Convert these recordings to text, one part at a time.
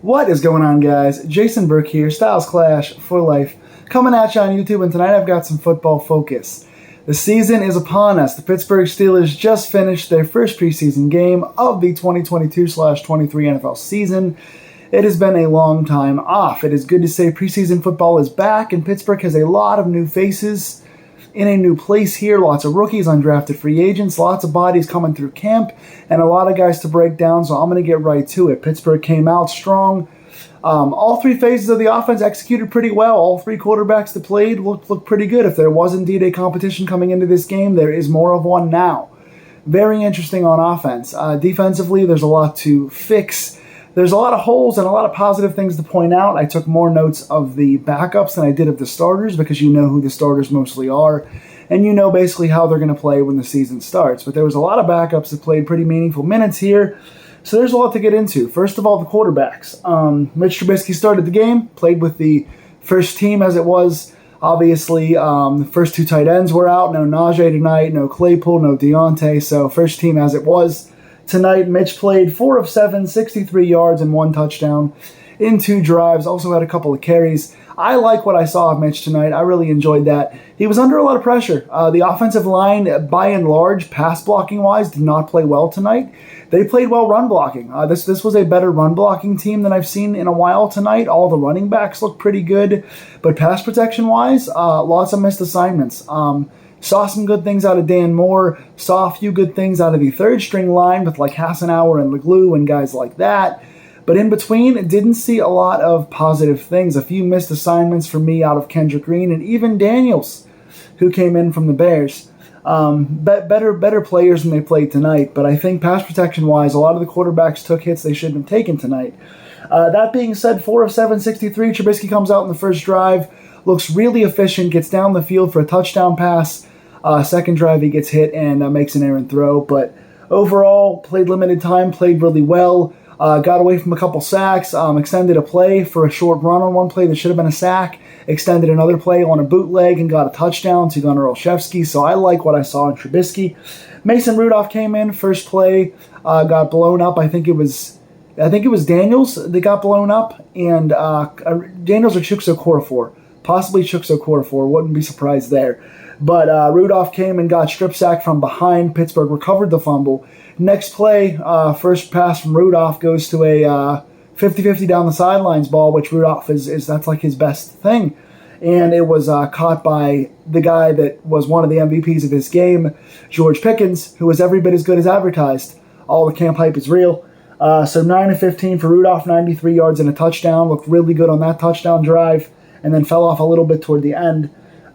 What is going on, guys? Jason Burke here, Styles Clash for Life, coming at you on YouTube, and tonight I've got some football focus. The season is upon us. The Pittsburgh Steelers just finished their first preseason game of the 2022/23 NFL season. It has been a long time off. It is good to say preseason football is back, and Pittsburgh has a lot of new faces in a new place here. Lots of rookies, undrafted free agents, lots of bodies coming through camp, and a lot of guys to break down, so I'm going to get right to it. Pittsburgh came out strong. All three phases of the offense executed pretty well. All three quarterbacks that played looked pretty good. If there was indeed a competition coming into this game, there is more of one now. Very interesting on offense. Defensively, there's a lot to fix. There's a lot of holes and a lot of positive things to point out. I took more notes of the backups than I did of the starters because you know who the starters mostly are, and you know basically how they're going to play when the season starts. But there was a lot of backups that played pretty meaningful minutes here, so there's a lot to get into. First of all, the quarterbacks. Mitch Trubisky started the game, played with the first team as it was. Obviously, the first two tight ends were out. No Najee tonight, no Claypool, no Deontay, so first team as it was. Tonight, Mitch played 4 of 7, 63 yards and 1 touchdown in 2 drives. Also had a couple of carries. I like what I saw of Mitch tonight. I really enjoyed that. He was under a lot of pressure. The offensive line, by and large, pass blocking wise, did not play well tonight. They played well run blocking. This was a better run blocking team than I've seen in a while tonight. All the running backs looked pretty good, but pass protection wise, lots of missed assignments. Saw some good things out of Dan Moore. Saw a few good things out of the third string line with like Hassenauer and Leglue and guys like that. But in between, didn't see a lot of positive things. A few missed assignments for me out of Kendrick Green and even Daniels, who came in from the Bears. Better players than they played tonight. But I think pass protection-wise, a lot of the quarterbacks took hits they shouldn't have taken tonight. That being said, 4 of 7, 63. Trubisky comes out in the first drive. Looks really efficient, gets down the field for a touchdown pass. Second drive, he gets hit and makes an errant throw. But overall, played limited time, played really well. Got away from a couple sacks, extended a play for a short run on one play that should have been a sack, extended another play on a bootleg and got a touchdown to Gunnar Olszewski. So I like what I saw in Trubisky. Mason Rudolph came in, first play, got blown up. I think it was Daniels that got blown up, and Daniels or Chukwuokorafor. Possibly Chukwuokorafor, wouldn't be surprised there. But Rudolph came and got strip sacked from behind. Pittsburgh recovered the fumble. Next play, first pass from Rudolph goes to a 50-50 down the sidelines ball, which Rudolph that's like his best thing. And it was caught by the guy that was one of the MVPs of his game, George Pickens, who was every bit as good as advertised. All the camp hype is real. So 9 of 15 for Rudolph, 93 yards and a touchdown. Looked really good on that touchdown drive, and then fell off a little bit toward the end.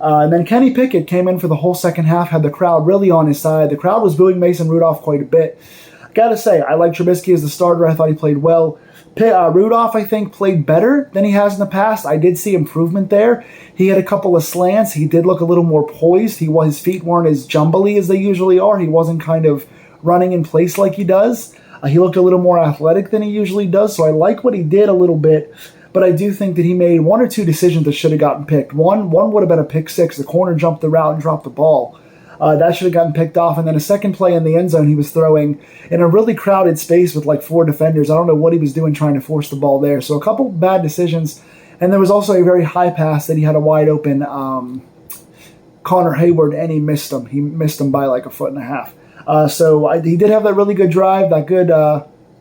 And then Kenny Pickett came in for the whole second half, had the crowd really on his side. The crowd was booing Mason Rudolph quite a bit. Gotta say, I like Trubisky as the starter. I thought he played well. Rudolph, I think, played better than he has in the past. I did see improvement there. He had a couple of slants. He did look a little more poised. His feet weren't as jumbly as they usually are. He wasn't kind of running in place like he does. He looked a little more athletic than he usually does, so I like what he did a little bit. But I do think that he made 1 or 2 decisions that should have gotten picked. One would have been a pick six. The corner jumped the route and dropped the ball. That should have gotten picked off. And then a second play in the end zone, he was throwing in a really crowded space with like 4 defenders. I don't know what he was doing trying to force the ball there. So a couple bad decisions. And there was also a very high pass that he had a wide open Connor Hayward, and he missed him. He missed him by like 1.5 feet. He did have that really good drive, that good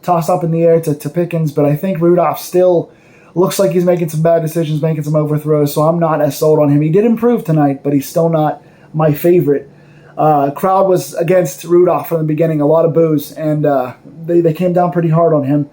toss up in the air to Pickens. But I think Rudolph still looks like he's making some bad decisions, making some overthrows, so I'm not as sold on him. He did improve tonight, but he's still not my favorite. Crowd was against Rudolph from the beginning, a lot of boos, and they came down pretty hard on him.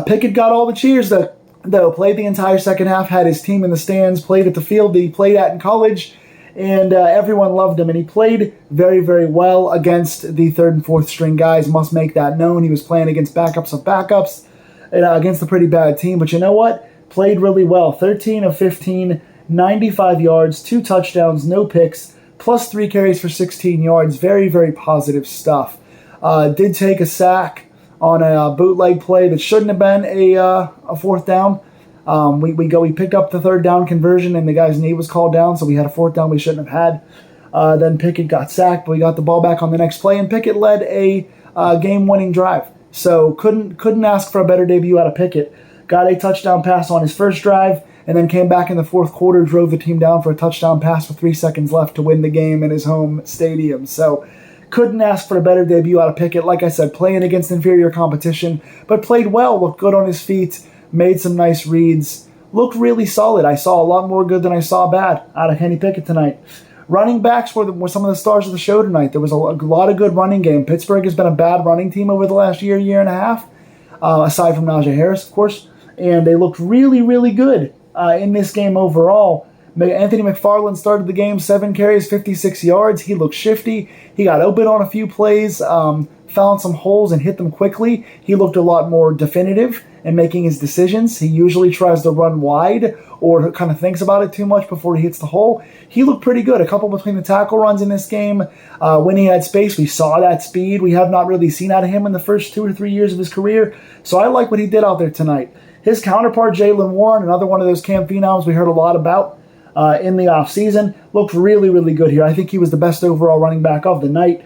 Pickett got all the cheers, though. Played the entire second half, had his team in the stands, played at the field that he played at in college, and everyone loved him. And he played very, very well against the third and fourth string guys. Must make that known. He was playing against backups of backups, against a pretty bad team. But you know what? Played really well. 13 of 15, 95 yards, 2 touchdowns, no picks, plus 3 carries for 16 yards. Very, very positive stuff. Did take a sack on a bootleg play that shouldn't have been a fourth down. We picked up the third down conversion, and the guy's knee was called down, so we had a fourth down we shouldn't have had. Then Pickett got sacked, but we got the ball back on the next play, and Pickett led a game-winning drive. So couldn't ask for a better debut out of Pickett. got a touchdown pass on his first drive, and then came back in the fourth quarter, drove the team down for a touchdown pass with 3 seconds left to win the game in his home stadium. So couldn't ask for a better debut out of Pickett. Like I said, playing against inferior competition, but played well, looked good on his feet, made some nice reads, looked really solid. I saw a lot more good than I saw bad out of Kenny Pickett tonight. Running backs were some of the stars of the show tonight. There was a lot of good running game. Pittsburgh has been a bad running team over the last year and a half, aside from Najee Harris, of course, and they looked really, really good in this game overall. Anthony McFarland started the game, 7 carries, 56 yards. He looked shifty. He got open on a few plays, found some holes and hit them quickly. He looked a lot more definitive in making his decisions. He usually tries to run wide or kind of thinks about it too much before he hits the hole. He looked pretty good. A couple between the tackle runs in this game. When he had space, we saw that speed we have not really seen out of him in the first 2 or 3 years of his career. So I like what he did out there tonight. His counterpart, Jaylen Warren, another one of those camp phenoms we heard a lot about in the offseason, looked really, really good here. I think he was the best overall running back of the night.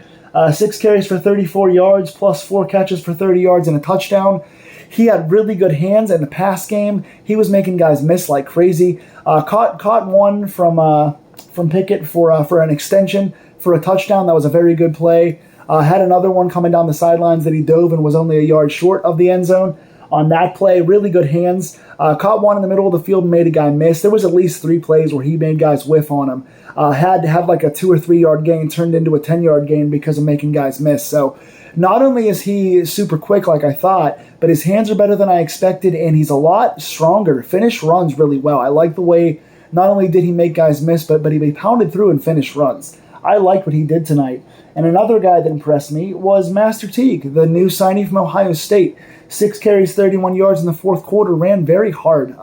6 carries for 34 yards, plus 4 catches for 30 yards and a touchdown. He had really good hands in the pass game. He was making guys miss like crazy. Caught one from Pickett for an extension for a touchdown. That was a very good play. Had another one coming down the sidelines that he dove and was only a yard short of the end zone. On that play, really good hands. Caught one in the middle of the field and made a guy miss. There was at least 3 plays where he made guys whiff on him. Had to have like a 2 or 3 yard gain turned into a 10-yard gain because of making guys miss. So not only is he super quick like I thought, but his hands are better than I expected, and he's a lot stronger. Finish runs really well. I like the way not only did he make guys miss, but he pounded through and finished runs. I liked what he did tonight. And another guy that impressed me was Master Teague, the new signee from Ohio State. 6 carries, 31 yards in the fourth quarter, ran very hard,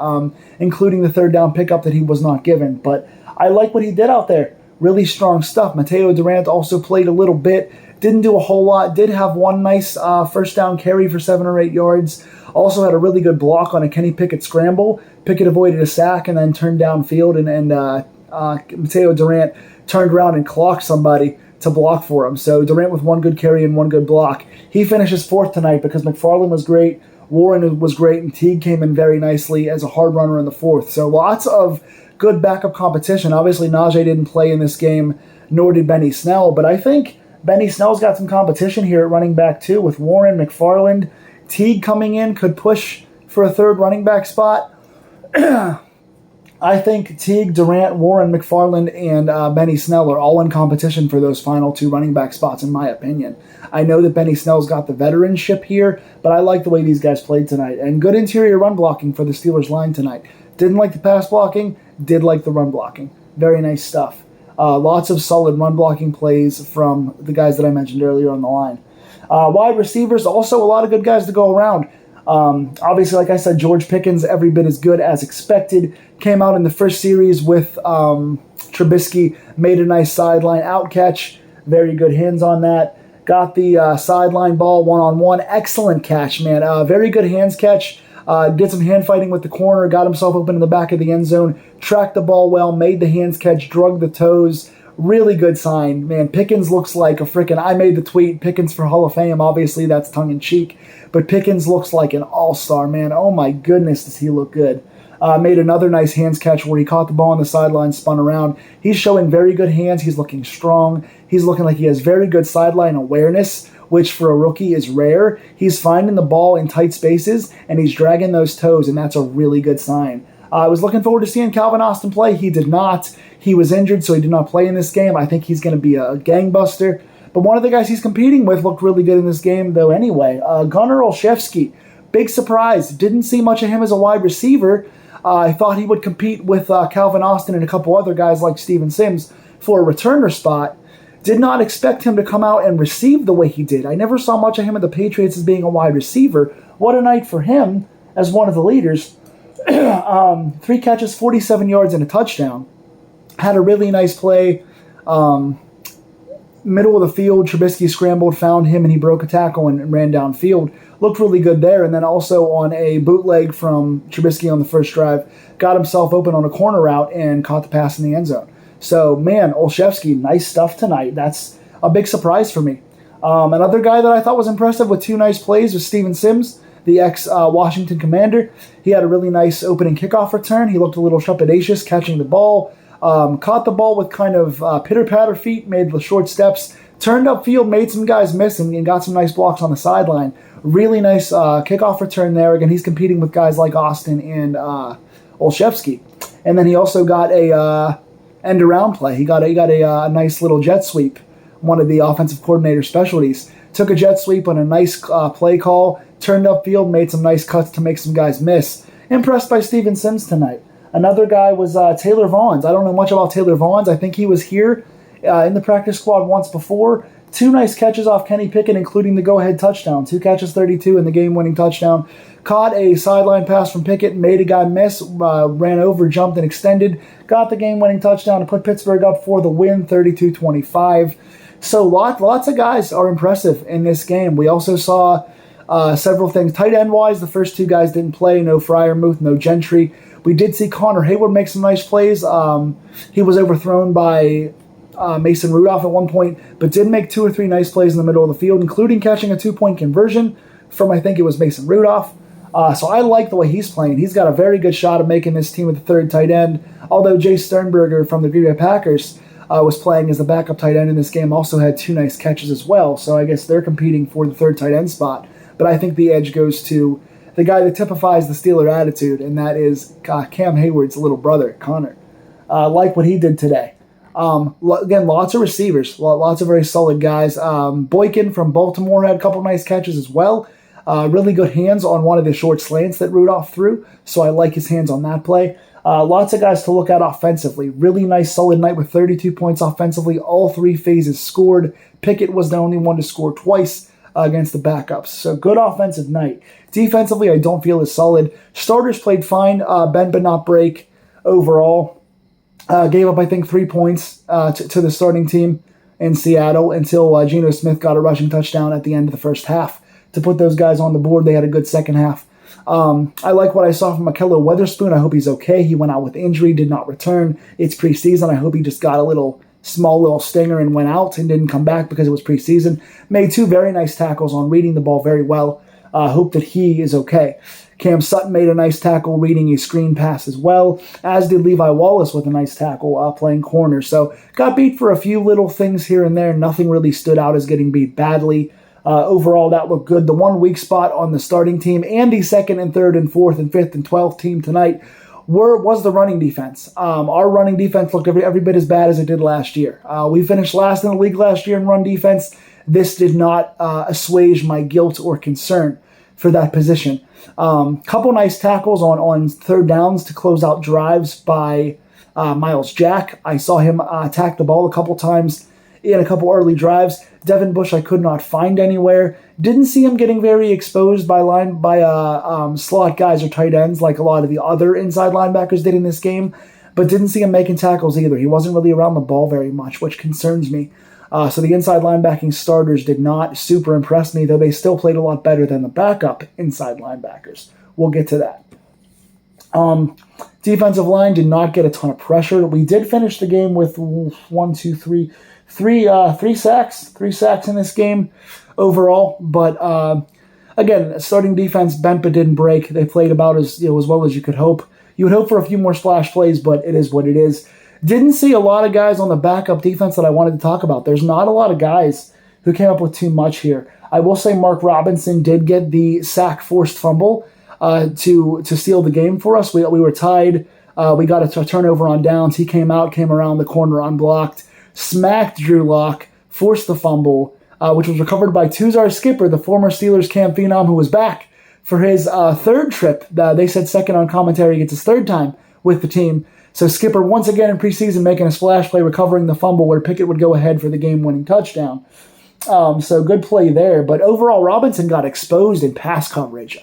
including the third down pickup that he was not given. But I like what he did out there. Really strong stuff. Mateo Durant also played a little bit. Didn't do a whole lot. Did have one nice first down carry for 7 or 8 yards. Also had a really good block on a Kenny Pickett scramble. Pickett avoided a sack and then turned downfield, and Mateo Durant turned around and clocked somebody to block for him. So Durant with 1 good carry and 1 good block. He finishes 4th tonight because McFarland was great, Warren was great, and Teague came in very nicely as a hard runner in the 4th. So lots of good backup competition. Obviously, Najee didn't play in this game, nor did Benny Snell, but I think Benny Snell's got some competition here at running back too with Warren, McFarland. Teague coming in could push for a 3rd running back spot. I think Teague, Durant, Warren, McFarland, and Benny Snell are all in competition for those final 2 running back spots, in my opinion. I know that Benny Snell's got the veteranship here, but I like the way these guys played tonight. And good interior run blocking for the Steelers line tonight. Didn't like the pass blocking, did like the run blocking. Very nice stuff. Lots of solid run blocking plays from the guys that I mentioned earlier on the line. Wide receivers, also a lot of good guys to go around. Obviously, like I said, George Pickens, every bit as good as expected. Came out in the first series with Trubisky, made a nice sideline out catch. Very good hands on that. Got the sideline ball one-on-one. Excellent catch, man. Very good hands catch. Did some hand fighting with the corner. Got himself open in the back of the end zone. Tracked the ball well. Made the hands catch. Drug the toes. Really good sign. Man, Pickens looks like a freaking... I made the tweet, Pickens for Hall of Fame. Obviously, that's tongue-in-cheek. But Pickens looks like an all-star, man. Oh, my goodness, does he look good. Made another nice hands catch where he caught the ball on the sideline, spun around. He's showing very good hands. He's looking strong. He's looking like he has very good sideline awareness, which for a rookie is rare. He's finding the ball in tight spaces, and he's dragging those toes, and that's a really good sign. I was looking forward to seeing Calvin Austin play. He did not. He was injured, so he did not play in this game. I think he's going to be a gangbuster. But one of the guys he's competing with looked really good in this game, though, anyway. Gunnar Olszewski, big surprise. Didn't see much of him as a wide receiver. I thought he would compete with Calvin Austin and a couple other guys like Steven Sims for a returner spot. Did not expect him to come out and receive the way he did. I never saw much of him at the Patriots as being a wide receiver. What a night for him as one of the leaders. 3 catches, 47 yards, and a touchdown. Had a really nice play. Middle of the field, Trubisky scrambled, found him, and he broke a tackle and ran downfield. Looked really good there. And then also on a bootleg from Trubisky on the first drive, got himself open on a corner route and caught the pass in the end zone. So, man, Olszewski, nice stuff tonight. That's a big surprise for me. Another guy that I thought was impressive with 2 nice plays was Steven Sims. the ex-Washington Commander. He had a really nice opening kickoff return. He looked a little trepidatious catching the ball. Caught the ball with kind of pitter-patter feet, made the short steps, turned upfield, made some guys miss, and got some nice blocks on the sideline. Really nice kickoff return there. Again, he's competing with guys like Austin and Olszewski. And then he also got a end-around play. He got a nice little jet sweep, one of the offensive coordinator's specialties. Took a jet sweep on a nice play call, turned upfield, made some nice cuts to make some guys miss. Impressed by Steven Sims tonight. Another guy was Taylor Vaughns. I don't know much about Taylor Vaughns. I think he was here in the practice squad once before. 2 nice catches off Kenny Pickett, including the go-ahead touchdown. 2 catches, 32, and the game-winning touchdown. Caught a sideline pass from Pickett, made a guy miss, ran over, jumped, and extended. Got the game-winning touchdown to put Pittsburgh up for the win, 32-25. So lots of guys are impressive in this game. We also saw several things. Tight end-wise, the first 2 guys didn't play. No Freiermuth, no Gentry. We did see Connor Hayward make some nice plays. He was overthrown by Mason Rudolph at one point, but did make 2 or 3 nice plays in the middle of the field, including catching a 2-point conversion from, I think it was Mason Rudolph. So I like the way he's playing. He's got a very good shot of making this team with the 3rd tight end, although Jay Sternberger from the Green Bay Packers was playing as the backup tight end in this game, also had 2 nice catches as well, so I guess they're competing for the 3rd tight end spot. But I think the edge goes to the guy that typifies the Steeler attitude, and that is Cam Hayward's little brother, Connor. Like what he did today. Again, lots of receivers, lots of very solid guys. Boykin from Baltimore had a couple nice catches as well. Really good hands on one of the short slants that Rudolph threw, so I like his hands on that play. Lots of guys to look at offensively. Really nice, solid night with 32 points offensively. All 3 phases scored. Pickett was the only one to score twice against the backups. So good offensive night. Defensively, I don't feel as solid. Starters played fine, bend but not break overall. Gave up, I think, 3 points to the starting team in Seattle until Geno Smith got a rushing touchdown at the end of the first half. To put those guys on the board, they had a good second half. I like what I saw from Ahkello Witherspoon. I hope he's okay. He went out with injury, did not return. It's preseason. I hope he just got a small little stinger and went out and didn't come back because it was preseason. Made 2 very nice tackles on reading the ball very well. Hope that he is okay. Cam Sutton made a nice tackle reading a screen pass as well, as did Levi Wallace with a nice tackle playing corner. So got beat for a few little things here and there. Nothing really stood out as getting beat badly. Overall, that looked good. The one weak spot on the starting team and the 2nd and 3rd and 4th and 5th and 12th team tonight was the running defense. Our running defense looked every bit as bad as it did last year. We finished last in the league last year in run defense. This did not assuage my guilt or concern for that position. Couple nice tackles on 3rd downs to close out drives by Miles Jack. I saw him attack the ball a couple times in a couple early drives. Devin Bush I could not find anywhere. Didn't see him getting very exposed by slot guys or tight ends like a lot of the other inside linebackers did in this game, but didn't see him making tackles either. He wasn't really around the ball very much, which concerns me. So the inside linebacking starters did not super impress me, though they still played a lot better than the backup inside linebackers. We'll get to that. Defensive line did not get a ton of pressure. We did finish the game with three sacks. 3 sacks in this game overall. But again, starting defense bent but didn't break. They played about as well as you could hope. You would hope for a few more splash plays, but it is what it is. Didn't see a lot of guys on the backup defense that I wanted to talk about. There's not a lot of guys who came up with too much here. I will say Mark Robinson did get the sack forced fumble to seal the game for us. We were tied. We got a turnover on downs. He came around the corner unblocked, smacked Drew Lock, forced the fumble, which was recovered by Tuzar Skipper, the former Steelers camp phenom who was back for his 3rd trip. They said 2nd on commentary. He gets his 3rd time with the team. So Skipper once again in preseason making a splash play, recovering the fumble where Pickett would go ahead for the game-winning touchdown. So good play there. But overall, Robinson got exposed in pass coverage.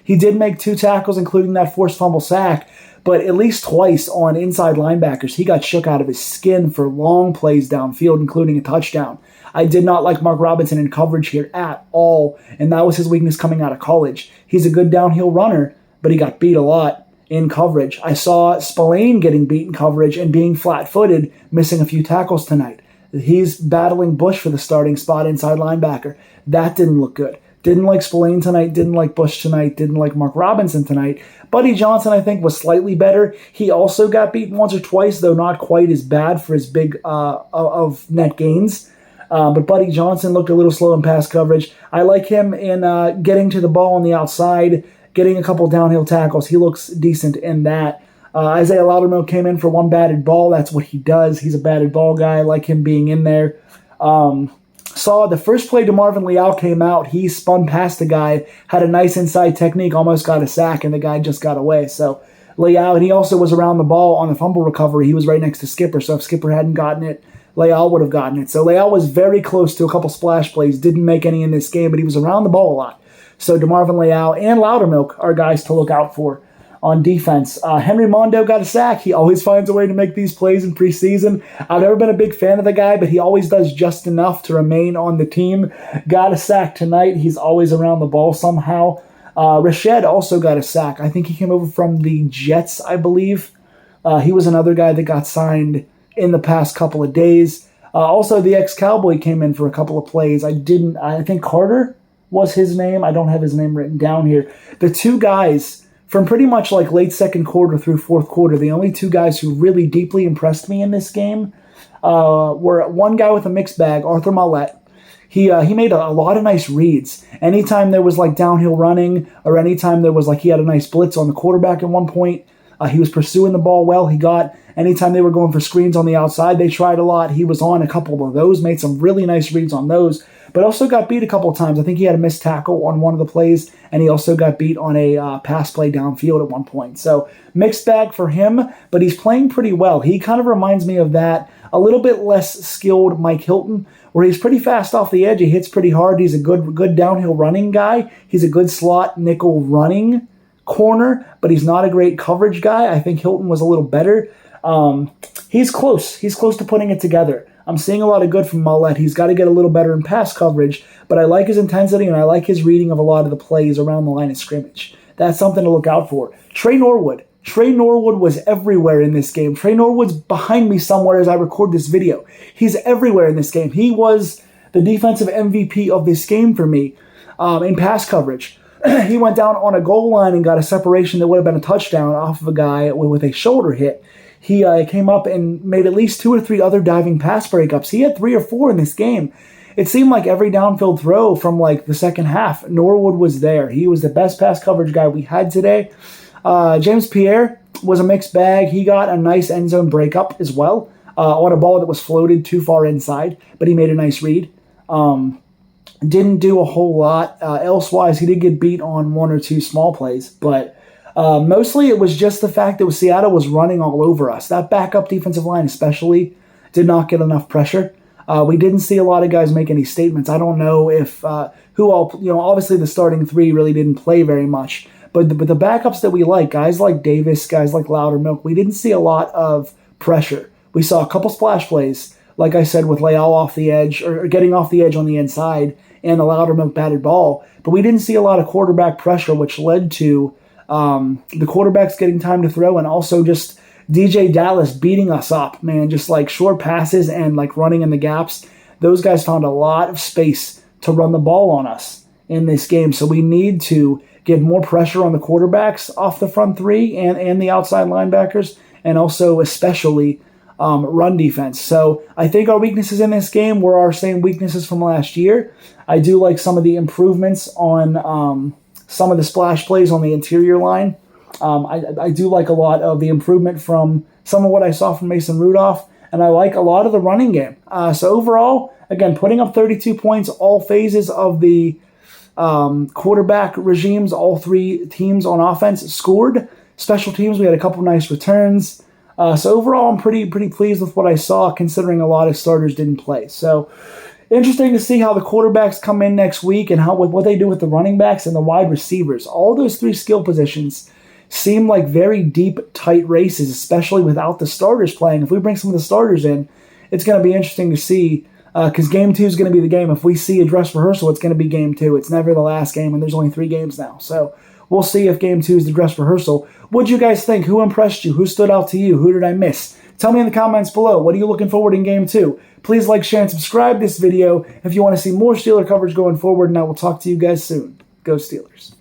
He did make 2 tackles, including that forced fumble sack, but at least twice on inside linebackers, he got shook out of his skin for long plays downfield, including a touchdown. I did not like Mark Robinson in coverage here at all, and that was his weakness coming out of college. He's a good downhill runner, but he got beat a lot in coverage. I saw Spillane getting beat in coverage and being flat-footed, missing a few tackles tonight. He's battling Bush for the starting spot inside linebacker. That didn't look good. Didn't like Spillane tonight, didn't like Bush tonight, didn't like Mark Robinson tonight. Buddy Johnson, I think, was slightly better. He also got beaten once or twice, though not quite as bad for his big of net gains. But Buddy Johnson looked a little slow in pass coverage. I like him in getting to the ball on the outside, getting a couple downhill tackles. He looks decent in that. Isaiah Loudermilk came in for one batted ball. That's what he does. He's a batted ball guy. I like him being in there. Saw the first play DeMarvin Leal came out. He spun past the guy, had a nice inside technique, almost got a sack, and the guy just got away. So Leal, and he also was around the ball on the fumble recovery. He was right next to Skipper, so if Skipper hadn't gotten it, Leal would have gotten it. So Leal was very close to a couple splash plays. Didn't make any in this game, but he was around the ball a lot. So DeMarvin Leal and Loudermilk are guys to look out for on defense. Henry Mondo got a sack. He always finds a way to make these plays in preseason. I've never been a big fan of the guy, but he always does just enough to remain on the team. Got a sack tonight. He's always around the ball somehow. Rashed also got a sack. I think he came over from the Jets, I believe. He was another guy that got signed in the past couple of days. Also, the ex-Cowboy came in for a couple of plays. I think Carter was his name. I don't have his name written down here. The two guys from pretty much like late second quarter through fourth quarter, the only two guys who really deeply impressed me in this game were one guy with a mixed bag, Arthur Maulet. He made a lot of nice reads. Anytime there was like downhill running or anytime there was like he had a nice blitz on the quarterback at one point, he was pursuing the ball well. Anytime they were going for screens on the outside, they tried a lot. He was on a couple of those, made some really nice reads on those, but also got beat a couple of times. I think he had a missed tackle on one of the plays, and he also got beat on a pass play downfield at one point. So mixed bag for him, but he's playing pretty well. He kind of reminds me of that a little bit less skilled Mike Hilton, where he's pretty fast off the edge. He hits pretty hard. He's a good downhill running guy. He's a good slot nickel running corner, but he's not a great coverage guy. I think Hilton was a little better. He's close. He's close to putting it together. I'm seeing a lot of good from Maulet. He's got to get a little better in pass coverage, but I like his intensity and I like his reading of a lot of the plays around the line of scrimmage. That's something to look out for. Trey Norwood. Trey Norwood was everywhere in this game. Trey Norwood's behind me somewhere as I record this video. He's everywhere in this game. He was the defensive MVP of this game for me in pass coverage. He went down on a goal line and got a separation that would have been a touchdown off of a guy with a shoulder hit. He came up and made at least 2 or 3 other diving pass breakups. He had 3 or 4 in this game. It seemed like every downfield throw from like the second half, Norwood was there. He was the best pass coverage guy we had today. James Pierre was a mixed bag. He got a nice end zone breakup as well on a ball that was floated too far inside, but he made a nice read. Didn't do a whole lot. Elsewise, he did get beat on 1 or 2 small plays, but mostly it was just the fact that Seattle was running all over us. That backup defensive line especially did not get enough pressure. We didn't see a lot of guys make any statements. I don't know if who all, obviously the starting 3 really didn't play very much, but the backups that we like, guys like Davis, guys like Loudermilk, we didn't see a lot of pressure. We saw a couple splash plays, like I said, with Leal off the edge or getting off the edge on the inside and the Loudermilk batted ball, but we didn't see a lot of quarterback pressure, which led to the quarterbacks getting time to throw and also just DJ Dallas beating us up, man, just like short passes and like running in the gaps. Those guys found a lot of space to run the ball on us in this game, so we need to get more pressure on the quarterbacks off the front 3 and the outside linebackers, and also especially run defense. So I think our weaknesses in this game were our same weaknesses from last year. I do like some of the improvements on some of the splash plays on the interior line. I do like a lot of the improvement from some of what I saw from Mason Rudolph, and I like a lot of the running game. So overall, again, putting up 32 points, all phases of the quarterback regimes, all 3 teams on offense scored. Special teams, we had a couple nice returns. So overall, I'm pretty pleased with what I saw, considering a lot of starters didn't play. So interesting to see how the quarterbacks come in next week and what they do with the running backs and the wide receivers. All those 3 skill positions seem like very deep, tight races, especially without the starters playing. If we bring some of the starters in, it's going to be interesting to see, because Game 2 is going to be the game. If we see a dress rehearsal, it's going to be Game 2. It's never the last game, and there's only 3 games now. So we'll see if Game 2 is the dress rehearsal. What'd you guys think? Who impressed you? Who stood out to you? Who did I miss? Tell me in the comments below, what are you looking forward in Game 2? Please like, share, and subscribe this video if you want to see more Steeler coverage going forward, and I will talk to you guys soon. Go Steelers.